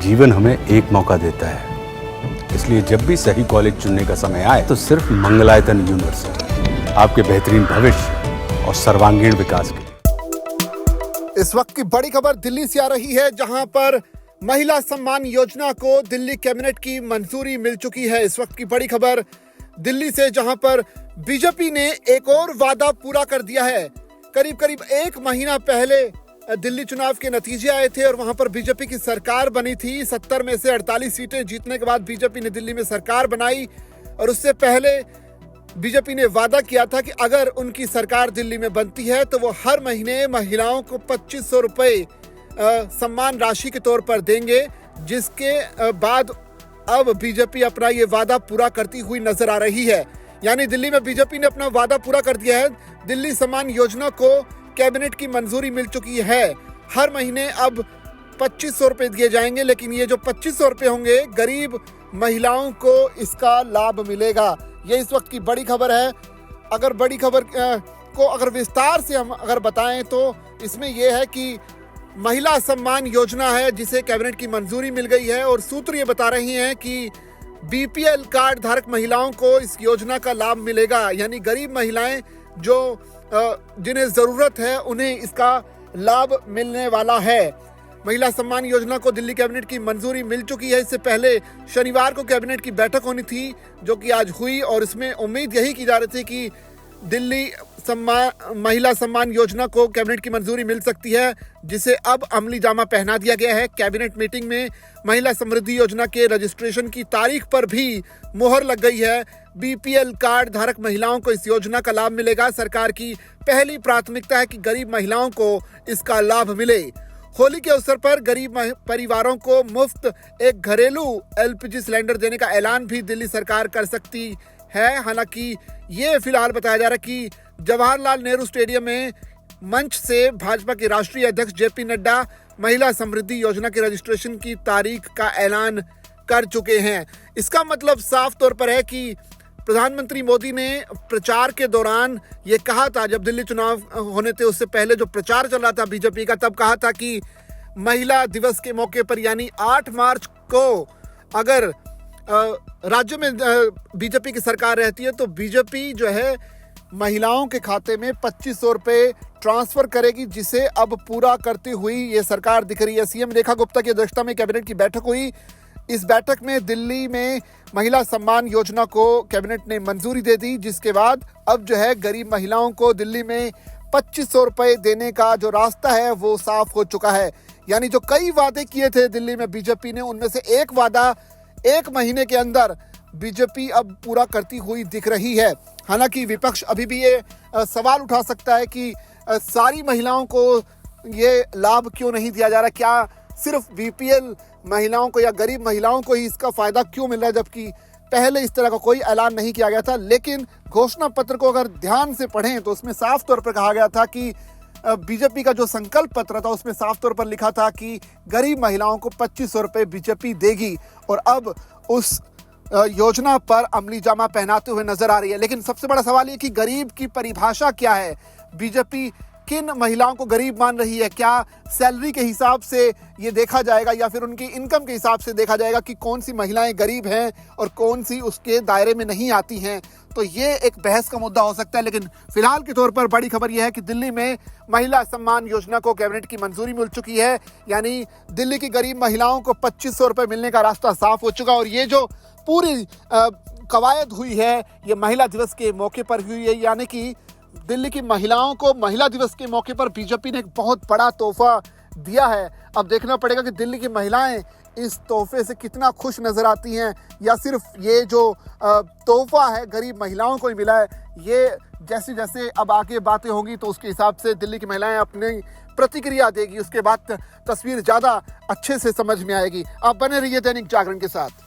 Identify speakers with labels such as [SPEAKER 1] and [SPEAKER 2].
[SPEAKER 1] जीवन हमें एक मौका देता है, इसलिए जब भी सही कॉलेज चुनने का समय आए तो सिर्फ मंगलायतन यूनिवर्सिटी आपके बेहतरीन भविष्य और सर्वांगीण विकास के लिए।
[SPEAKER 2] इस वक्त की बड़ी खबर दिल्ली से आ रही है, जहां पर महिला सम्मान योजना को दिल्ली कैबिनेट की मंजूरी मिल चुकी है। इस वक्त की बड़ी खबर दिल्ली से, जहां पर बीजेपी ने एक और वादा पूरा कर दिया है। करीब करीब एक महीना पहले दिल्ली चुनाव के नतीजे आए थे और वहां पर बीजेपी की सरकार बनी थी। 70 में से 48 सीटें जीतने के बाद बीजेपी ने दिल्ली में सरकार बनाई और उससे पहले बीजेपी ने वादा किया था कि अगर उनकी सरकार दिल्ली में बनती है तो वो हर महीने महिलाओं को 2500 रुपये सम्मान राशि के तौर पर देंगे, जिसके बाद अब बीजेपी अपना ये वादा पूरा करती हुई नजर आ रही है। यानी दिल्ली में बीजेपी ने अपना वादा पूरा कर दिया है। दिल्ली सम्मान योजना को कैबिनेट की मंजूरी मिल चुकी है। हर महीने अब 2500 रुपये दिए जाएंगे, लेकिन ये जो 2500 रुपये होंगे, गरीब महिलाओं को इसका लाभ मिलेगा। ये इस वक्त की बड़ी खबर है। अगर बड़ी खबर को अगर विस्तार से हम अगर बताएं तो इसमें यह है कि महिला सम्मान योजना है जिसे कैबिनेट की मंजूरी मिल गई है और सूत्र ये बता रहे हैं कि बीपीएल कार्ड धारक महिलाओं को इस योजना का लाभ मिलेगा। यानी गरीब महिलाएं जो जिन्हें ज़रूरत है उन्हें इसका लाभ मिलने वाला है। महिला सम्मान योजना को दिल्ली कैबिनेट की मंजूरी मिल चुकी है। इससे पहले शनिवार को कैबिनेट की बैठक होनी थी, जो कि आज हुई और इसमें उम्मीद यही की जा रही थी कि दिल्ली महिला सम्मान योजना को कैबिनेट की मंजूरी मिल सकती है, जिसे अब अमली जामा पहना दिया गया है। कैबिनेट मीटिंग में महिला समृद्धि योजना के रजिस्ट्रेशन की तारीख पर भी मुहर लग गई है। बीपीएल कार्ड धारक महिलाओं को इस योजना का लाभ मिलेगा। सरकार की पहली प्राथमिकता है कि गरीब महिलाओं को इसका लाभ मिले। होली के अवसर पर गरीब परिवारों को मुफ्त एक घरेलू एलपीजी सिलेंडर देने का ऐलान भी दिल्ली सरकार कर सकती है। हालांकि ये फिलहाल बताया जा रहा है कि जवाहरलाल नेहरू स्टेडियम में मंच से भाजपा के राष्ट्रीय अध्यक्ष जेपी नड्डा महिला समृद्धि योजना के रजिस्ट्रेशन की तारीख का ऐलान कर चुके हैं। इसका मतलब साफ तौर पर है कि प्रधानमंत्री मोदी ने प्रचार के दौरान ये कहा था, जब दिल्ली चुनाव होने थे उससे पहले जो प्रचार चल रहा था बीजेपी का, तब कहा था कि महिला दिवस के मौके पर यानी 8 मार्च को अगर राज्य में बीजेपी की सरकार रहती है तो बीजेपी जो है महिलाओं के खाते में 2500 रुपये ट्रांसफर करेगी, जिसे अब पूरा करती हुई ये सरकार दिख रही है। सीएम रेखा गुप्ता की अध्यक्षता में कैबिनेट की बैठक हुई। इस बैठक में दिल्ली में महिला सम्मान योजना को कैबिनेट ने मंजूरी दे दी, जिसके बाद अब जो है गरीब महिलाओं को दिल्ली में 2500 रुपये देने का जो रास्ता है वो साफ हो चुका है। यानी जो कई वादे किए थे दिल्ली में बीजेपी ने, उनमें से एक वादा एक महीने के अंदर बीजेपी अब पूरा करती हुई दिख रही है। हालांकि विपक्ष अभी भी ये सवाल उठा सकता है कि सारी महिलाओं को ये लाभ क्यों नहीं दिया जा रहा, क्या सिर्फ बीपीएल महिलाओं को या गरीब महिलाओं को ही इसका फायदा क्यों मिल रहा है, जबकि पहले इस तरह का कोई ऐलान नहीं किया गया था। लेकिन घोषणा पत्र को अगर ध्यान से पढ़ें तो उसमें साफ तौर पर कहा गया था कि बीजेपी का जो संकल्प पत्र था उसमें साफ तौर पर लिखा था कि गरीब महिलाओं को 2500 रुपये बीजेपी देगी और अब उस योजना पर अमली जामा पहनाते हुए नजर आ रही है। लेकिन सबसे बड़ा सवाल ये कि गरीब की परिभाषा क्या है? बीजेपी किन महिलाओं को गरीब मान रही है? क्या सैलरी के हिसाब से ये देखा जाएगा या फिर उनकी इनकम के हिसाब से देखा जाएगा कि कौन सी महिलाएं गरीब हैं और कौन सी उसके दायरे में नहीं आती हैं? तो ये एक बहस का मुद्दा हो सकता है। लेकिन फिलहाल के तौर पर बड़ी खबर यह है कि दिल्ली में महिला सम्मान योजना को कैबिनेट की मंजूरी मिल चुकी है। यानी दिल्ली की गरीब महिलाओं को 2500 रुपये मिलने का रास्ता साफ हो चुका। और ये जो पूरी कवायद हुई है ये महिला दिवस के मौके पर हुई है। यानी कि दिल्ली की महिलाओं को महिला दिवस के मौके पर बीजेपी ने एक बहुत बड़ा तोहफा दिया है। अब देखना पड़ेगा कि दिल्ली की महिलाएं इस तोहफे से कितना खुश नजर आती हैं, या सिर्फ ये जो तोहफा है गरीब महिलाओं को ही मिला है। ये जैसे जैसे अब आगे बातें होंगी तो उसके हिसाब से दिल्ली की महिलाएं अपनी प्रतिक्रिया देगी, उसके बाद तस्वीर ज़्यादा अच्छे से समझ में आएगी। आप बने रहिए दैनिक जागरण के साथ।